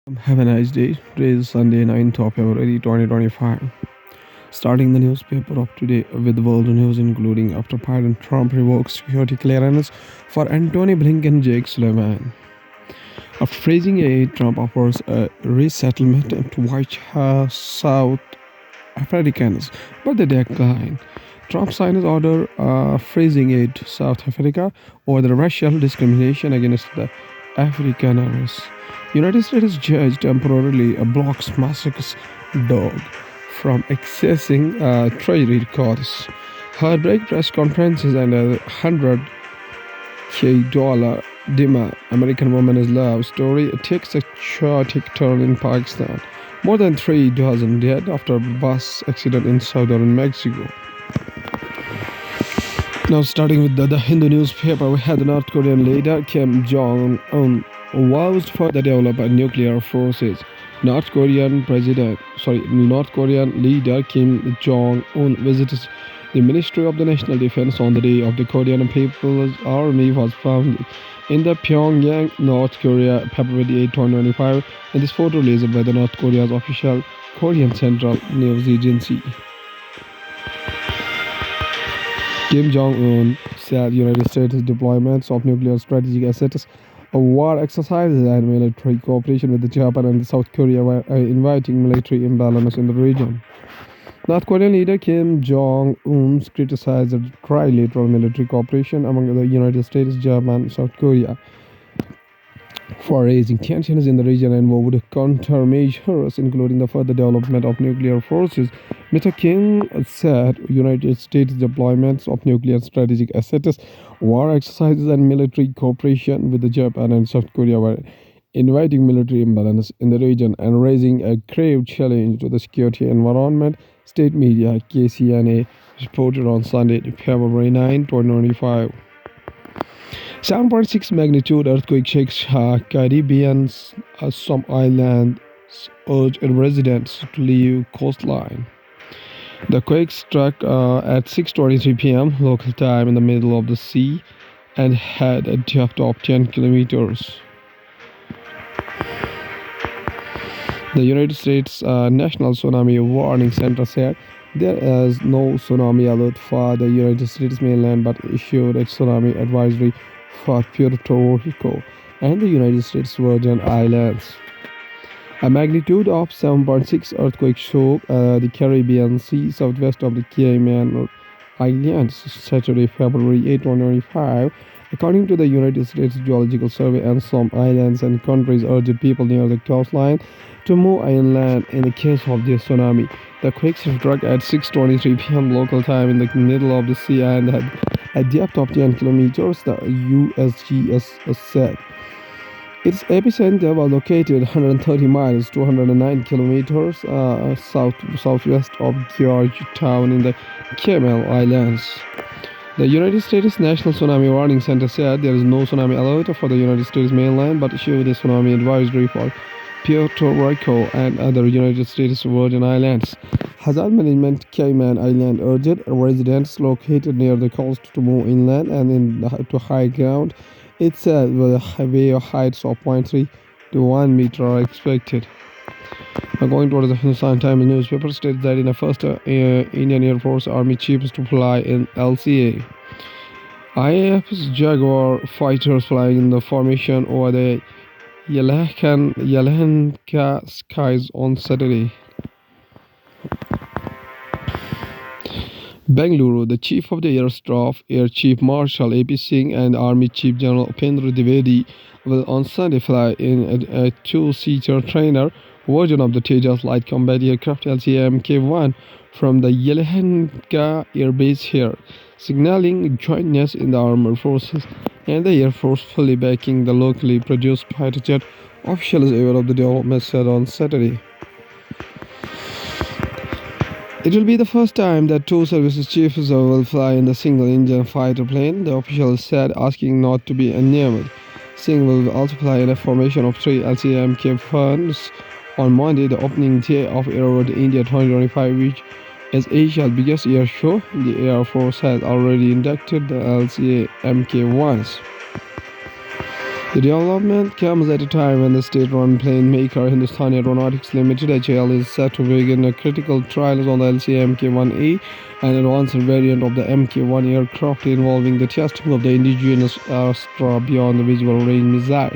Have a nice day. Today is Sunday, 9th of February 2025. Starting the newspaper of today with world news, including after President Trump revokes security clearance for Antony Blinken Jake Sullivan. After freezing aid, Trump offers a resettlement to White House South Africans, but they decline. Trump signs order freezing aid to South Africa over the racial discrimination against the Afrikaners. United States judge temporarily blocks massacres dog from accessing treasury records. Heartbreak press conferences and $100K demand. American woman's love story takes a chaotic turn in Pakistan. More than 3 dozen dead after bus accident in southern Mexico. Now, starting with the Hindu newspaper, we had the North Korean leader Kim Jong-un vows for the development of nuclear forces. North Korean leader Kim Jong-un visited the Ministry of the National Defense on the day of the Korean People's Army was founded in the Pyongyang, North Korea, February 8, 2025, and this photo released by the North Korea's official Korean Central News Agency. Kim Jong-un said United States deployments of nuclear strategic assets, war exercises, and military cooperation with Japan and South Korea were inviting military imbalance in the region. North Korean leader Kim Jong-un criticized the trilateral military cooperation among the United States, Japan, and South Korea for raising tensions in the region and vowed countermeasures, including the further development of nuclear forces. Mr. Kim said United States deployments of nuclear strategic assets, war exercises, and military cooperation with Japan and South Korea were inviting military imbalance in the region and raising a grave challenge to the security environment. State media KCNA reported on Sunday, February 9, 2025. 7.6 magnitude earthquake shakes Caribbean. Some islands urge residents to leave coastline. The quake struck at 6:23 p.m. local time in the middle of the sea and had a depth of 10 kilometers. The United States National Tsunami Warning Center said there is no tsunami alert for the United States mainland but issued a tsunami advisory for Puerto Rico and the United States Virgin Islands. A magnitude of 7.6 earthquake shook the Caribbean Sea southwest of the Cayman Islands Saturday, February 8, 2025. According to the United States Geological Survey, and some islands and countries urged people near the coastline to move inland in the case of the tsunami. The quake struck at 6:23 p.m. local time in the middle of the sea and had a depth of 10 kilometers, the USGS said. Its epicenter was located 130 miles, 209 kilometers southwest of Georgetown in the Cayman Islands. The United States National Tsunami Warning Center said there is no tsunami alert for the United States mainland but issued a tsunami advisory for Puerto Rico and other United States Virgin Islands. Hazard Management Cayman Island urged residents located near the coast to move inland and to high ground. It said the wave heights of 0.3 to 1 meter are expected. According to the Hindustan Times newspaper, states that in the first Indian Air Force Army chiefs to fly in LCA. IAF's Jaguar fighters flying in the formation over the Yelahanka skies on Saturday. Bengaluru, the Chief of the Air Staff, Air Chief Marshal A.P. Singh, and Army Chief General Upendra Dwivedi will on Sunday fly in a two-seater trainer version of the Tejas light combat aircraft LCA Mk1 from the Yelahanka Air Base here, signaling jointness in the armed forces and the Air Force fully backing the locally produced fighter jet. Officials aware of the development said on Saturday. It will be the first time that two services chiefs will fly in the single-engine fighter plane, the officials said, asking not to be named. Singh will also fly in a formation of 3 LCA Mk1s on Monday, the opening day of Aero India 2025, which is Asia's biggest air show. The Air Force has already inducted the LCA Mk1s. The development comes at a time when the state-run plane maker Hindustan Aeronautics Limited (HAL) is set to begin critical trials on the LCA Mk-1A, an advanced variant of the Mk-1 aircraft involving the testing of the indigenous Astra beyond the visual range missile.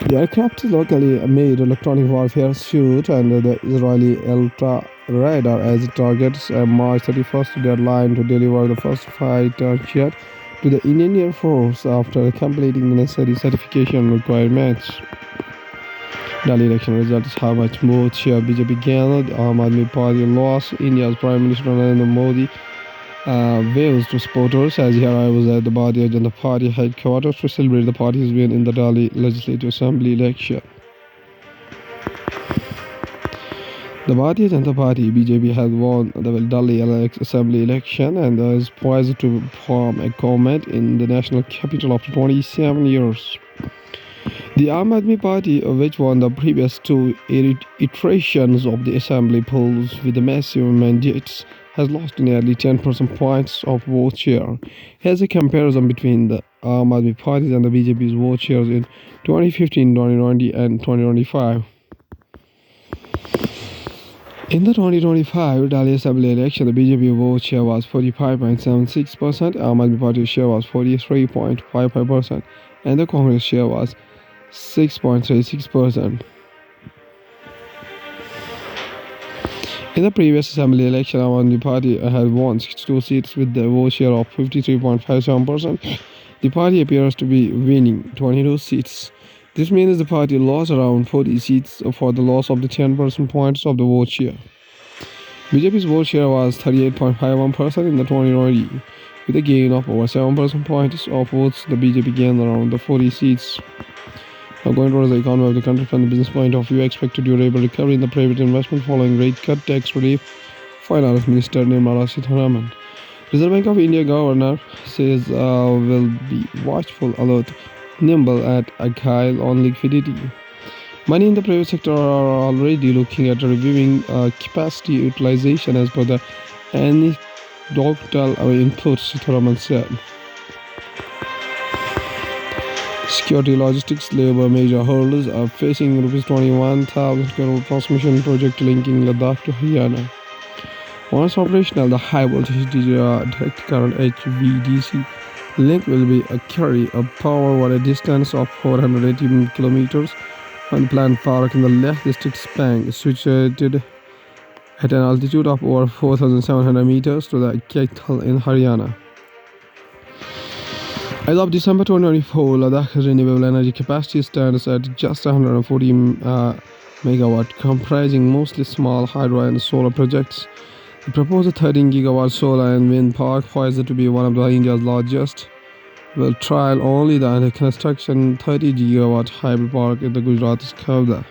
The aircraft is locally made electronic warfare suit under the Israeli Ultra radar as it targets a March 31st deadline to deliver the first fighter jet to the Indian Air Force after completing the necessary certification requirements. Delhi election results how much more share BJP gained. Aam Aadmi Party lost. India's Prime Minister Narendra Modi waves to supporters as he arrives at the Bharatiya Janata Party headquarters to celebrate the party's win in the Delhi Legislative Assembly election. The Bharatiya Janata Party (BJP) has won the Delhi Assembly election and is poised to form a government in the national capital after 27 years. The Aam Aadmi Party, which won the previous two iterations of the assembly polls with the massive mandates, has lost nearly 10 percentage points of vote share. Here's a comparison between the Aam Aadmi Party and the BJP's vote shares in 2015, 2020 and 2025. In the 2025 Delhi Assembly election, the BJP vote share was 45.76%, Aam Aadmi Party share was 43.55%, and the Congress share was 6.36%. In the previous assembly election, Aam Aadmi Party had won 62 seats with the vote share of 53.57%. The party appears to be winning 22 seats. This means the party lost around 40 seats for the loss of the 10 percentage points of the vote share. BJP's vote share was 38.51% in the 2020. With a gain of over 7 percentage points of votes, the BJP gained around the 40 seats. Now going towards the economy of the country from the business point of view, expected durable recovery in the private investment following rate cut, tax relief. Finance Minister Nirmala Sitharaman. Reserve Bank of India Governor says will be watchful, alert, nimble and agile on liquidity. Many in the private sector are already looking at reviewing capacity utilization as per the anecdotal inputs, Sitharaman said. Security logistics labor major hurdles are facing ₹21,000 crore transmission project linking Ladakh to Haryana. Once operational, the high voltage direct current HVDC link will be carry a power over a distance of 480 kilometers from the plant park in the Leh district Spang, situated at an altitude of over 4,700 meters to the Kaithal in Haryana. As of December 2024, Ladakh's renewable energy capacity stands at just 140 megawatt, comprising mostly small hydro and solar projects. The proposed 13 gigawatt solar and wind park, poised to be one of India's largest, will trial only the under construction 30 gigawatt hybrid park in the Gujarat's Khavda.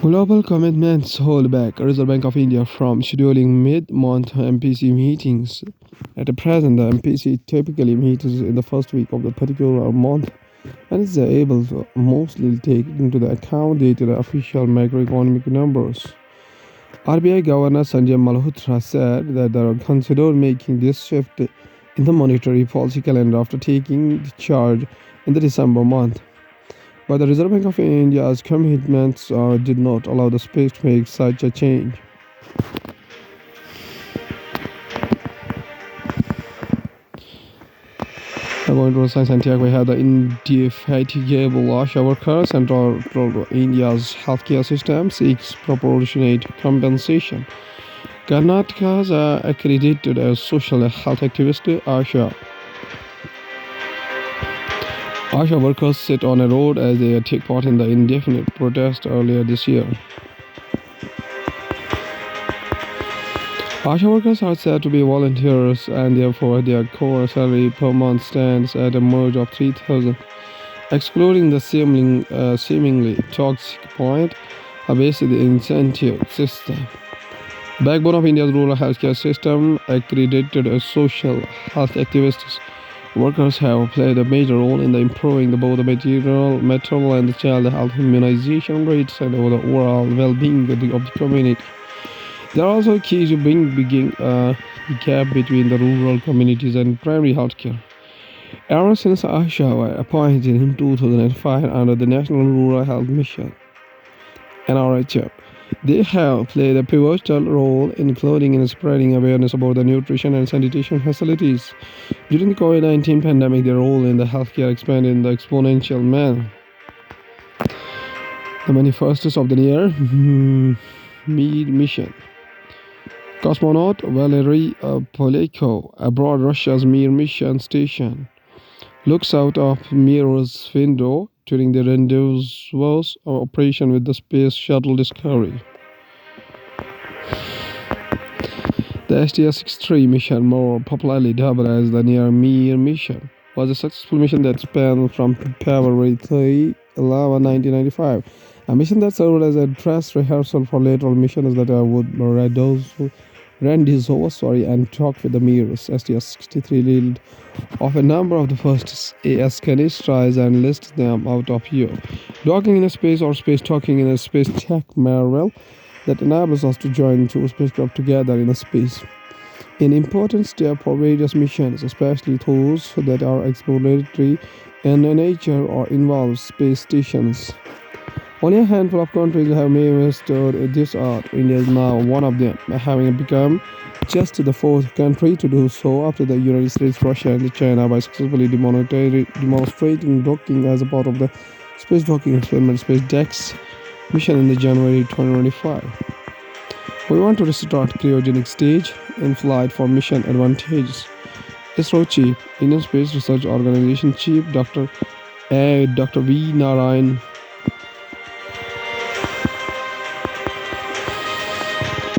Global commitments hold back Reserve Bank of India from scheduling mid-month MPC meetings. At present, the MPC typically meets in the first week of the particular month and is able to mostly take into the account dated official macroeconomic numbers. RBI Governor Sanjay Malhotra said that they are considering making this shift in the monetary policy calendar after taking the charge in the December month. But the Reserve Bank of India's commitments did not allow the space to make such a change. Going to Science and Tech, we have the indefatigable ASHA workers. Central India's healthcare system seeks proportionate compensation. Karnataka's accredited as social health activist ASHA workers sit on a road as they take part in the indefinite protest earlier this year. ASHA workers are said to be volunteers and therefore their core salary per month stands at a merge of 3,000, excluding the seemingly toxic point based incentive system. Backbone of India's rural healthcare system, accredited as social health activists, workers have played a major role in improving both the maternal and the child health immunization rates and the overall well-being of the community. They are also key to bridging the gap between the rural communities and primary healthcare. Ever since Asha was appointed in 2005 under the National Rural Health Mission (NRHM), they have played a pivotal role in spreading awareness about the nutrition and sanitation facilities. During the COVID-19 pandemic, their role in the healthcare expanded in the exponential manner. The manifestos of the near Mir mission. Cosmonaut Valery Poleyko, aboard Russia's Mir mission station, looks out of Mir's window during the rendezvous operation with the Space Shuttle Discovery. The STS-63 mission, more popularly dubbed as the Near Mir mission, was a successful mission that spanned from February 3, 1995. A mission that served as a dress rehearsal for later missions that would rendezvous and talk with the Mir's STS-63 lead of a number of the first AS canistras and lists them out of here. Docking in a space or space talking in a space tech marvel that enables us to join two spacecraft together in a space. An important step for various missions, especially those that are exploratory in nature or involve space stations. Only a handful of countries have mastered this art. India is now one of them, having become just the fourth country to do so after the United States, Russia, and China by successfully demonstrating docking as a part of the Space Docking Experiment Space DEX mission in the January 2025. We want to restart cryogenic stage in flight for mission advantages. ISRO Chief, Indian Space Research Organization Chief Dr. V. Narayan.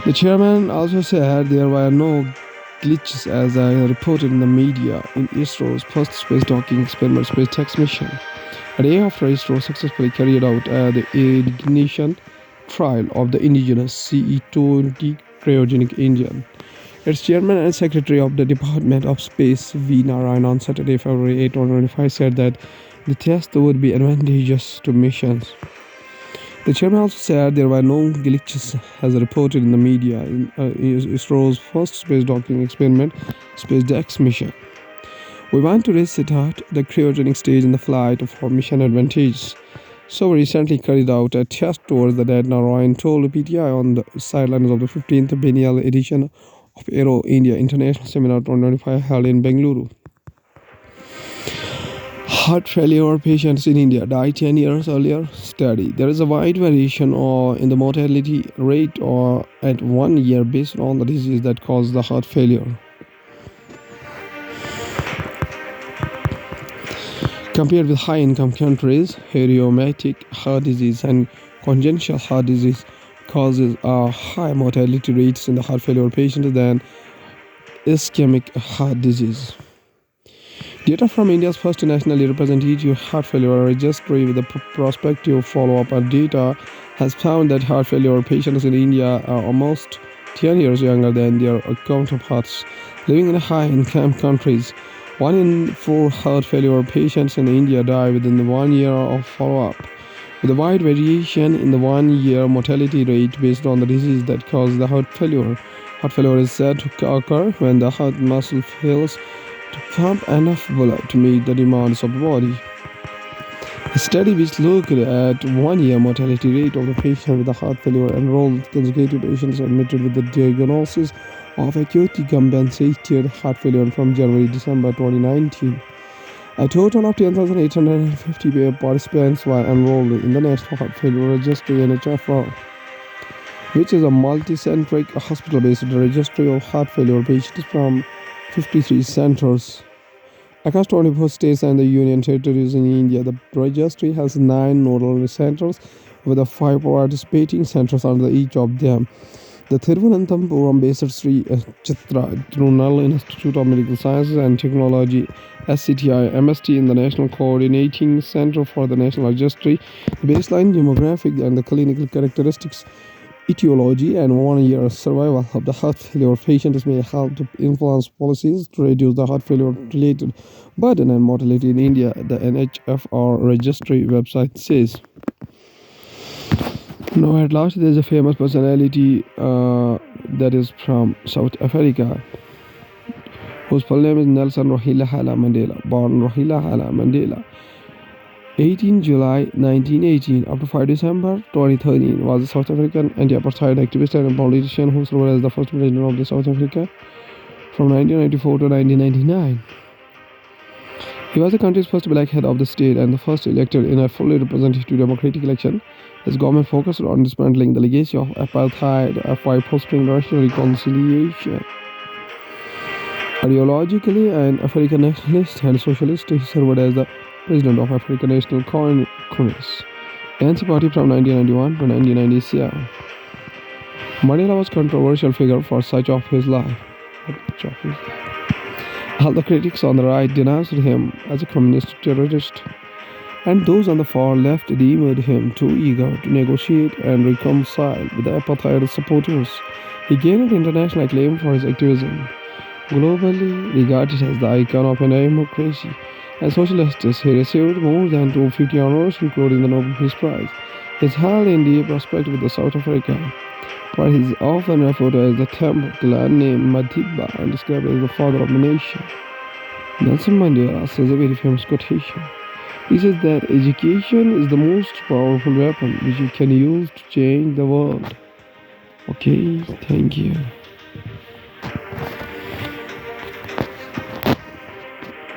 The chairman also said there were no glitches as reported in the media in ISRO's first space docking experiment space DEX mission. A day after ISRO successfully carried out the ignition trial of the indigenous CE-20 cryogenic engine. Its chairman and secretary of the Department of Space, V. Narayan, on Saturday, February 8, 2025, said that the test would be advantageous to missions. The chairman also said there were no glitches as reported in the media in ISRO's first space docking experiment, Space DEX mission. We want to restart the cryogenic stage in the flight for mission advantages. So we recently carried out a test towards the dead, Narayan told PTI on the sidelines of the 15th biennial edition of Aero India International Seminar 2025 held in Bengaluru. Heart failure patients in India die 10 years earlier. Study. There is a wide variation in the mortality rate at 1 year based on the disease that causes the heart failure. Compared with high-income countries, rheumatic heart disease and congenital heart disease causes a high mortality rates in the heart failure patients than ischemic heart disease. Data from India's first nationally representative heart failure registry with a prospective follow-up data has found that heart failure patients in India are almost 10 years younger than their counterparts living in high-income countries. 1 in 4 heart failure patients in India die within 1 year of follow-up, with a wide variation in the 1-year mortality rate based on the disease that causes the heart failure. Heart failure is said to occur when the heart muscle fails to pump enough blood to meet the demands of the body. A study which looked at 1-year mortality rate of the patient with a heart failure enrolled consecutive patients admitted with the diagnosis of acute decompensated heart failure from January-December 2019. A total of 10,850 participants were enrolled in the National Heart Failure Registry (NHFR), which is a multi-centric hospital-based registry of heart failure patients from 53 centers across 24 states and the Union Territories in India. The registry has 9 nodal centers with 5 participating centers under each of them. The Thiruvananthapuram-based Sri Chitra Tirunal Institute of Medical Sciences and Technology (SCTI) MST in the National Coordinating Center for the National Registry. The baseline demographic and the clinical characteristics, etiology, and 1-year survival of the heart failure patients may help to influence policies to reduce the heart failure-related burden and mortality in India, the NHFR registry website says. Now at last there is a famous personality that is from South Africa. whose full name is Nelson Rolihlahla Hala Mandela, born Rolihlahla Hala Mandela, 18 July 1918 up to 5 December 2013, was a South African anti-apartheid activist and a politician who served as the first president of the South Africa from 1994 to 1999. He was the country's first black head of the state and the first elected in a fully representative democratic election. His government focused on dismantling the legacy of apartheid while fostering racial reconciliation. Ideologically an African nationalist and socialist, he served as the president of African National Congress, ANC party from 1991 to 1997. Mandela was a controversial figure for much of his life. Although critics on the right denounced him as a communist terrorist, and those on the far left deemed him too eager to negotiate and reconcile with the apartheid supporters, he gained international acclaim for his activism. Globally regarded as the icon of a democracy and social justice, he received more than 250 honors, including the Nobel Peace Prize. He is held in deep respect with the South Africa, where he is often referred to as the Temple named Madiba and described as the father of the nation. Nelson Mandela says a very famous quotation. He says that education is the most powerful weapon which you can use to change the world. Okay, thank you.